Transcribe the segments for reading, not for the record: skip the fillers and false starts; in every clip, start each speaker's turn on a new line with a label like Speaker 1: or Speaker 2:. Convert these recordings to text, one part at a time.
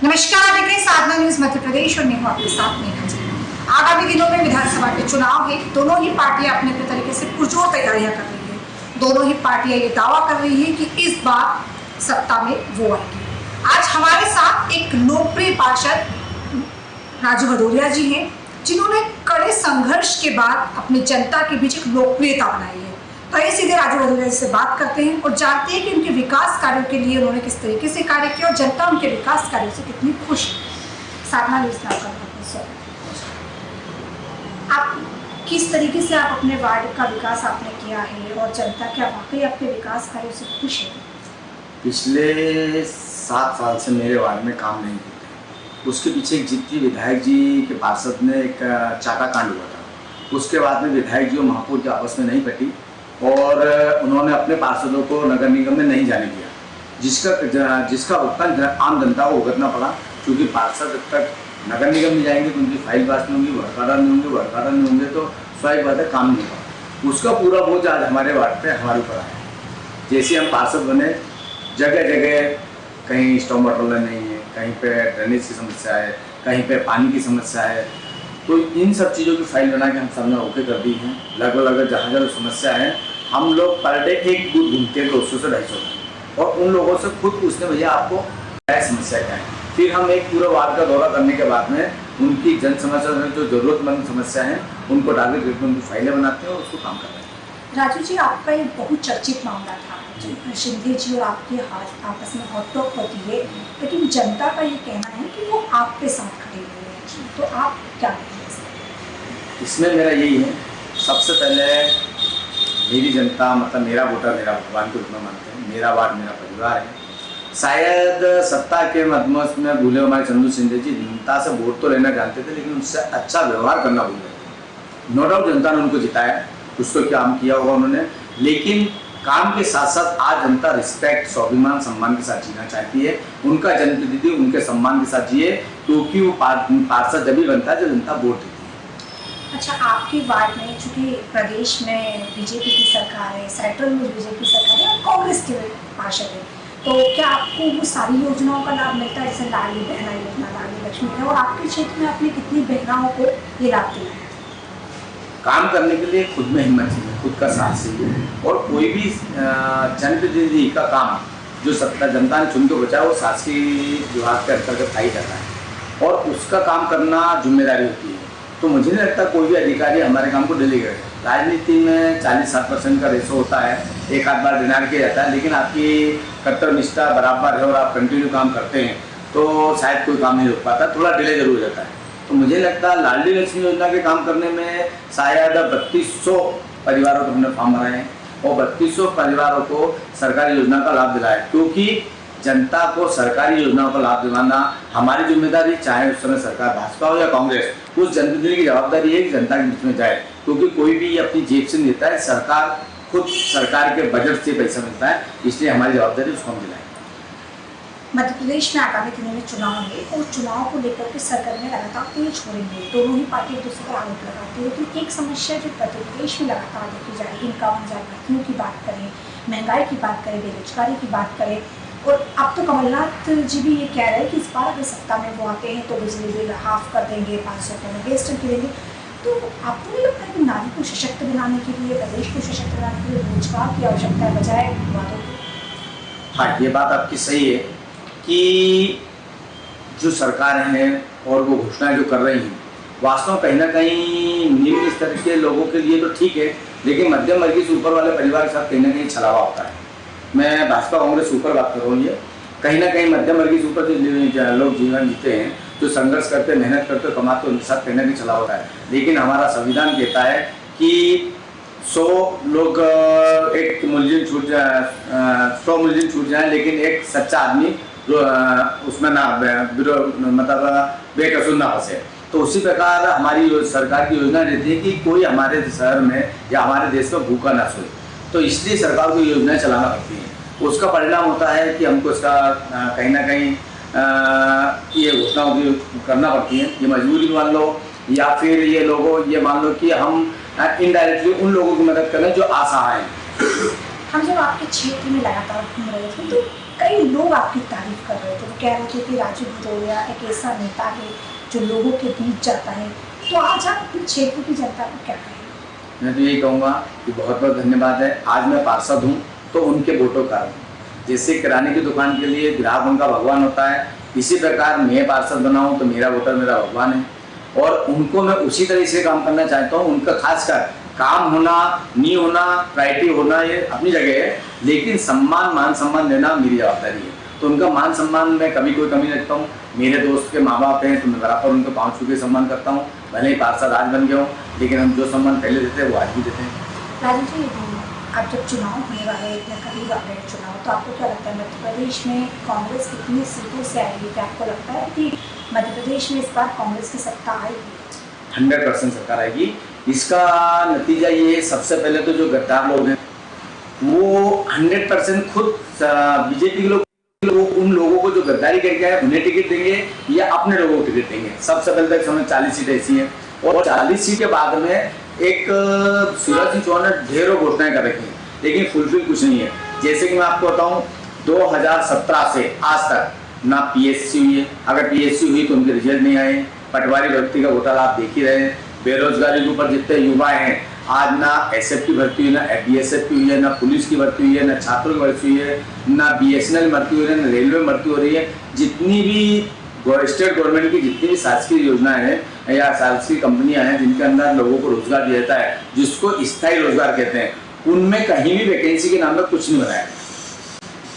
Speaker 1: नमस्कार, देख रहे हैं साधना न्यूज मध्य प्रदेश और मैं हूं आपके साथ नेहा जी। आगामी दिनों में विधानसभा के चुनाव है। दोनों ही पार्टियां अपने अपने तरीके से पुरजोर तैयारियां कर रही है। दोनों ही पार्टियां ये दावा कर रही है कि इस बार सत्ता में वो आएगी। आज हमारे साथ एक लोकप्रिय पार्षद राजू भदौरिया जी हैं, जिन्होंने कड़े संघर्ष के बाद अपनी जनता के बीच एक लोकप्रियता बनाई है। तो ये सीधे राजू भदौरिया जी से बात करते हैं और जानते हैं कि उनके विकास कार्यों के लिए उन्होंने किस तरीके से कार्य किया और जनता उनके विकास कार्यों से कितनी खुश है। साधना न्यूज़ में आपका आप किस तरीके से आप अपने वार्ड का विकास आपने किया है और जनता क्या वाकई आपके विकास कार्यों से खुश है?
Speaker 2: पिछले 7 साल से मेरे वार्ड में काम नहीं होते। उसके पीछे एक जीत विधायक जी के पार्षद ने एक चाका कांड हुआ था। उसके बाद में विधायक जी और महापौर की आपस में नहीं पटी और उन्होंने अपने पार्षदों को नगर निगम में नहीं जाने दिया, जिसका भुगतान आम जनता को भुगतना पड़ा। क्योंकि पार्षद जब तक नगर निगम में जाएंगे तो उनकी फाइल पास नहीं होंगी, वर्क ऑर्डर नहीं होंगे तो स्वाभाविक बात है काम नहीं होगा। उसका पूरा बोझ आज हमारे वार्ड पे हमारे ऊपर आया। जैसे हम पार्षद बने, जगह जगह कहीं स्टॉर्म वाटर नहीं है, कहीं पे ड्रेनेज की समस्या है, कहीं पे पानी की समस्या है। तो इन सब चीज़ों की फाइल बना के हम सबने ओके कर दी हैं। लगभग जहाँ जहाँ समस्या है हम लोग पर डे एक बूथ घूमते हैं 200 से 250 और उन लोगों से खुद पूछते भैया आपको क्या समस्या क्या है। फिर हम एक पूरा वार्ड का दौरा करने के बाद में उनकी जन समस्या में जो जरूरतमंद समस्या है उनको टारगेट करके उनकी फाइलें बनाते हैं और उसको काम करते हैं।
Speaker 1: राजू जी, आपका एक बहुत चर्चित मामला था, शिंदे जी और आपके आपस में हॉट टॉक होती है, लेकिन जनता का ये कहना है कि वो आपके साथ खड़े हुए हैं, तो आप क्या कहेंगे
Speaker 2: इसमें? मेरा यही है, सबसे पहले मेरी जनता मतलब मेरा वोटर मेरा भगवान को इतना मानते हैं। मेरा वार्ड मेरा परिवार है। शायद सत्ता के मधमस्त में भूले हमारे चंदू शिंदे जी जनता से वोट तो लेना जानते थे, लेकिन उससे अच्छा व्यवहार करना भूल गए। नो डाउट जनता ने उनको जिताया, कुछ तो काम किया होगा उन्होंने, लेकिन काम के साथ साथ आज जनता रिस्पेक्ट, स्वाभिमान, सम्मान के साथ जीना चाहती है। उनका जनप्रतिनिधि उनके सम्मान के साथ जिए, क्योंकि वो पार्षद जब भी बनता है जब जनता वोट देती है।
Speaker 1: अच्छा, आपके वार्ड में चूंकि प्रदेश में बीजेपी की सरकार है, सेंट्रल में बीजेपी की सरकार है और कांग्रेस के पार्षद है, तो क्या आपको वो सारी योजनाओं का लाभ मिलता है, जैसे लाडली बहना योजना, लाडली लक्ष्मी है, और आपके क्षेत्र में आपने कितनी बहनाओं को ये लाभ दिया है?
Speaker 2: काम करने के लिए खुद में हिम्मत चाहिए, खुद का साथ चाहिए, और कोई भी जनप्रतिनिधि का काम जो सत्ता जनता ने चुन के बचाया वो शासकीय विभाग के अंतर्गत आई जाता है और उसका काम करना जिम्मेदारी होती है। तो मुझे नहीं लगता कोई भी अधिकारी हमारे काम को डेलीगेट। राजनीति में 40-60% का रेशो होता है, एक आध बार डिनार किया जाता है, लेकिन आपकी कर्तव्य निष्ठा बराबर है और आप कंटिन्यू काम करते हैं तो शायद कोई काम नहीं रोक पाता, थोड़ा डिले जरूर हो जाता है। तो मुझे लगता है लाडली लक्ष्मी योजना के काम करने में शायद 3200 परिवारों को हमने फॉर्म भराए हैं और 3200 परिवारों को सरकारी योजना का लाभ दिलाया, क्योंकि जनता को सरकारी योजनाओं का लाभ दिलाना हमारी जिम्मेदारी, चाहे उस समय सरकार भाजपा हो या कांग्रेस। उस जनप्रतिनिधि की जवाबदारी है कि जनता के बीच में जाए, क्योंकि कोई भी अपनी जेब से नहीं देता है, सरकार खुद सरकार के बजट से पैसा मिलता है, इसलिए हमारी जवाबदारी उसको हम दिलाएं।
Speaker 1: मध्य प्रदेश में आगामी दिनों में चुनाव है और चुनाव को लेकर के सरकार में लगातार तेज हो रही है। दोनों ही पार्टी एक दूसरे पर आरोप लगाती है, लेकिन एक समस्या जो मध्य प्रदेश में लगातार देखी जा रही है, 51,000 भर्तियों की बात करें, महंगाई की बात करें, बेरोजगारी की बात करें, और अब तो कमलनाथ जी भी ये कह रहे हैं कि इस बार अगर सत्ता में वो आते हैं तो बिजली बिल हाफ कर देंगे, 500 रुपये में गैस टंकी देंगे। तो आपको नहीं लगता है कि नारी को सशक्त बनाने के लिए, प्रदेश को सशक्त बनाने के लिए रोजगार की आवश्यकता है बजाय वादों की?
Speaker 2: हाँ, ये बात आपकी सही है कि जो सरकार है और वो घोषणाएं जो कर रही हैं वास्तव में कहीं ना कहीं निम्न स्तर के लोगों के लिए तो ठीक है, लेकिन मध्यम वर्गीय से ऊपर वाले परिवार के साथ कहीं ना कहीं छलावा होता है। मैं भाजपा कांग्रेस ऊपर बात कर रहा हूँ, ये कहीं ना कहीं मध्यम वर्गीय से ऊपर जो लोग जीवन जीते हैं, जो संघर्ष करते, मेहनत करते, कमाते, उनके साथ कहीं ना कहीं छलावा होता है। लेकिन हमारा संविधान कहता है कि 100 लोग एक मुलजिम छूट जाए, 100 मुलजिम छूट जाए, लेकिन एक सच्चा आदमी उसमें ना मतलब बेकसूर ना फंसे। तो उसी प्रकार हमारी सरकार की योजना रहती है कि कोई हमारे शहर में या हमारे देश में भूखा ना सोए, तो इसलिए सरकार को योजनाएं चलाना पड़ती है। उसका परिणाम होता है कि हमको इसका कहीं ना कहीं ये घोषणाओं की करना पड़ती है। ये मजबूरी मान लो या फिर ये लोगों ये मान लो कि हम इनडायरेक्टली उन लोगों की मदद करें जो असहाय हैं।
Speaker 1: हम जब आपके क्षेत्र में लगातार घूम रहे थे तो कई लोग आपकी तारीफ कर रहे थे, वो कह रहे थे कि राजू भदौरिया एक ऐसा नेता है जो लोगों के बीच जाता है। तो आज आप अपने क्षेत्र की जनता को क्या कहेंगे?
Speaker 2: मैं तो यही कहूँगा कि बहुत बहुत धन्यवाद है। आज मैं पार्षद हूँ तो उनके वोटों का हूँ। जैसे किराने की दुकान के लिए ग्राहक उनका भगवान होता है, इसी प्रकार मैं पार्षद बना हूँ तो मेरा वोटर मेरा भगवान है और उनको मैं उसी तरह से काम करना चाहता हूँ। उनका खासकर काम होना नहीं होना, प्रायोरिटी होना ये अपनी जगह है, लेकिन सम्मान मान सम्मान देना मेरी जवाबदारी है। तो उनका मान सम्मान में कभी कोई कमी नहीं रखता हूँ। मेरे दोस्त के माँ बाप हैं तो मैं बराबर उनको पाँव छू के सम्मान करता हूँ। भले ही पार्षद आज बन गया हूँ, लेकिन हम जो सम्मान पहले देते हैं वो आज भी देते हैं।
Speaker 1: राजू जी, अब जब चुनाव होने वाले हैं, इतने करीब आ गए चुनाव, तो आपको क्या लगता है मध्य प्रदेश में कांग्रेस कितनी सीटों से आएगी? क्या आपको लगता है कि मध्य प्रदेश में इस बार कांग्रेस की सत्ता आएगी?
Speaker 2: 100% सरकार आएगी। इसका नतीजा ये, सबसे पहले तो जो गद्दार लोग हैं वो 100% खुद बीजेपी के लोग उन लोगों को जो गद्दारी करके आए उन्हें टिकट देंगे या अपने लोगों को टिकट देंगे। सबसे पहले तक समय 40 सीटें ऐसी हैं और 40 सीट के बाद में एक शिवराज सिंह चौहान ने ढेरों घोषणाएं कर रखी हैं, लेकिन फुलफिल कुछ नहीं है। जैसे कि मैं आपको बताऊं, 2017 से आज तक ना पीएससी हुई है। अगर पीएससी हुई तो उनके रिजल्ट नहीं आए। पटवारी भर्ती का घोटाला आप देख ही रहे हैं। बेरोजगारी के ऊपर जितने युवा हैं, आज ना एसएफ की भर्ती हुई, ना बीएसएफ की हुई है, ना पुलिस की भर्ती हुई है, ना छात्रों की भर्ती हुई है, ना बीएसएनएल भर्ती हुई है, ना रेलवे में भर्ती हो रही है। जितनी भी स्टेट गवर्नमेंट की जितनी भी शासकीय योजनाएं हैं या शासकीय कंपनियां हैं जिनके अंदर लोगों को रोजगार दिया जाता है, जिसको स्थायी रोजगार कहते हैं, उनमें कहीं भी वैकेंसी के नाम पर कुछ नहीं बनाया।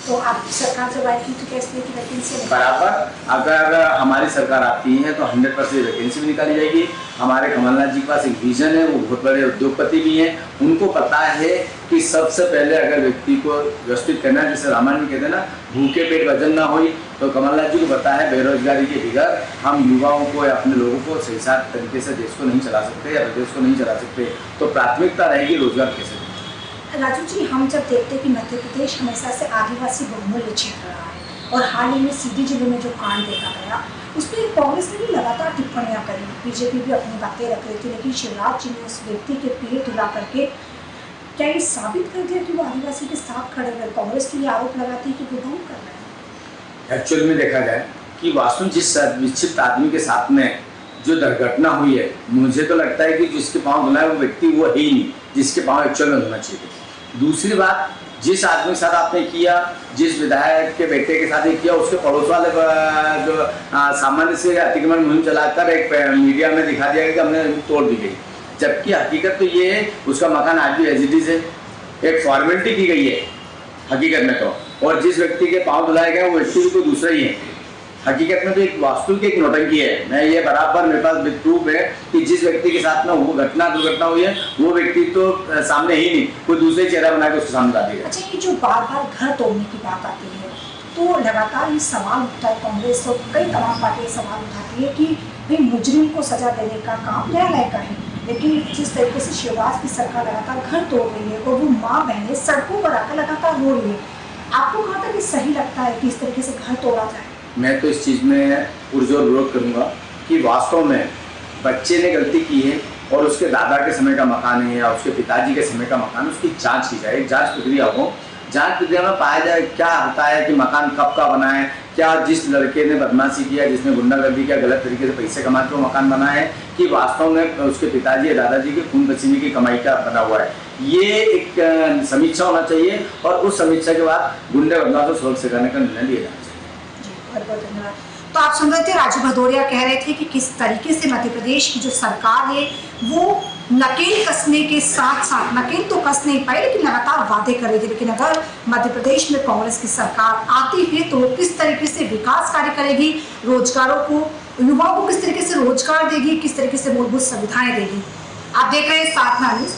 Speaker 1: तो आप सरकार जब आएगी तो क्या इसलिए की वैकेंसी
Speaker 2: बराबर अगर हमारी सरकार आती है तो 100% वैकेंसी भी निकाली जाएगी। हमारे कमलनाथ जी के पास एक विजन है, वो बहुत बड़े उद्योगपति भी हैं। उनको पता है कि सबसे पहले अगर व्यक्ति को व्यवस्थित करना है, जैसे रामायण में कहते हैं ना, भूखे पेट वजन ना हो, तो कमलनाथ जी को पता है बेरोजगारी के बगैर हम युवाओं को या अपने लोगों को सही साथ तरीके से देश को नहीं चला सकते या प्रदेश को नहीं चला सकते। तो प्राथमिकता रहेगी रोजगार कैसे।
Speaker 1: राजू जी, हम जब देखते हैं कि मध्य प्रदेश हमेशा से आदिवासी बहुमूल्य क्षेत्र रहा है और हाल ही में सीधी जिले में जो कांड देखा गया उस पर कांग्रेस ने भी लगातार टिप्पणियां करी, बीजेपी भी अपनी बातें रख रही थी, लेकिन शिवराज जी ने उस व्यक्ति के पेट हिला करके क्या ये साबित कर दिया कि वो आदिवासी के साथ खड़े हुए? कांग्रेस के लिए आरोप लगाती है कि वो ढोंग कर रहे हैं।
Speaker 2: एक्चुअल में देखा जाए कि वास्तव जिस विक्षिप्त आदमी के साथ में जो दुर्घटना हुई है, मुझे तो लगता है कि जिसके पाँव धुला है वो व्यक्ति वो है ही नहीं जिसके पाँव एक्चुअल में धुलना चाहिए। दूसरी बात, जिस आदमी के साथ आपने किया, जिस विधायक के बेटे के साथ ही किया, उसके पड़ोस वाले जो सामान्य से अतिक्रमण मुहिम चलाकर एक मीडिया में दिखा दिया कि हमने तोड़ दी गई, जबकि हकीकत तो ये है उसका मकान आज भी एज इट इज है। एक फॉर्मेलिटी की गई है हकीकत में तो, और जिस व्यक्ति के पाँव धुलाए गए वो व्यक्ति भी तो दूसरा ही है। हकीकत में तो एक वास्तु की एक नौटंकी है। मैं ये बराबर मेरे पास प्रूफ है कि जिस व्यक्ति के साथ में वो दुर्घटना हुई है वो व्यक्ति तो सामने ही नहीं, कोई दूसरे चेहरा बना के उसके सामने ला देगा।
Speaker 1: अच्छा, ये जो बार बार घर तोड़ने की बात आती है तो लगातार ये सवाल उठता है, कांग्रेस और कई तमाम पार्टियां सवाल उठाती है कि भाई मुजरिम को सजा देने का काम न्यायालय का है, लेकिन जिस तरीके से शिवराज की सरकार लगातार घर तोड़ रही है और वो माँ बहनें सड़कों पर आकर लगातार रो रही है, आपको कहाँ तक ये सही लगता है कि इस तरीके से घर तोड़ा जाए? मैं
Speaker 2: तो इस चीज़ में पुरजोर विरोध करूंगा कि वास्तव में बच्चे ने गलती की है और उसके दादा के समय का मकान है या उसके पिताजी के समय का मकान, उसकी जांच की जाए। जांच प्रक्रिया हो, जांच प्रक्रिया में पाया जाए क्या होता है कि मकान कब का बना है, क्या जिस लड़के ने बदमाशी किया, जिसने गुंडागर्दी किया, गलत तरीके से पैसे कमा के मकान बना है, कि वास्तव में उसके पिताजी या दादाजी के खून पसीने की कमाई का बना हुआ है। ये एक समीक्षा होना चाहिए और उस समीक्षा के बाद गुंडे बदमाशों को सुरक्षित करने का निर्णय लिया जाना चाहिए।
Speaker 1: बहुत बहुत धन्यवाद। तो आप सुन रहे थे, राजू भदौरिया कह रहे थे कि किस तरीके से मध्य प्रदेश की जो सरकार है वो नकेल कसने के साथ साथ, नकेल तो कस नहीं पाई लेकिन लगातार वादे करेगी, लेकिन अगर मध्य प्रदेश में कांग्रेस की सरकार आती है तो वो किस तरीके से विकास कार्य करेगी, रोजगारों को, युवाओं को किस तरीके से रोजगार देगी, किस तरीके से मूलभूत सुविधाएं देगी। आप देख रहे हैं साधना न्यूज़।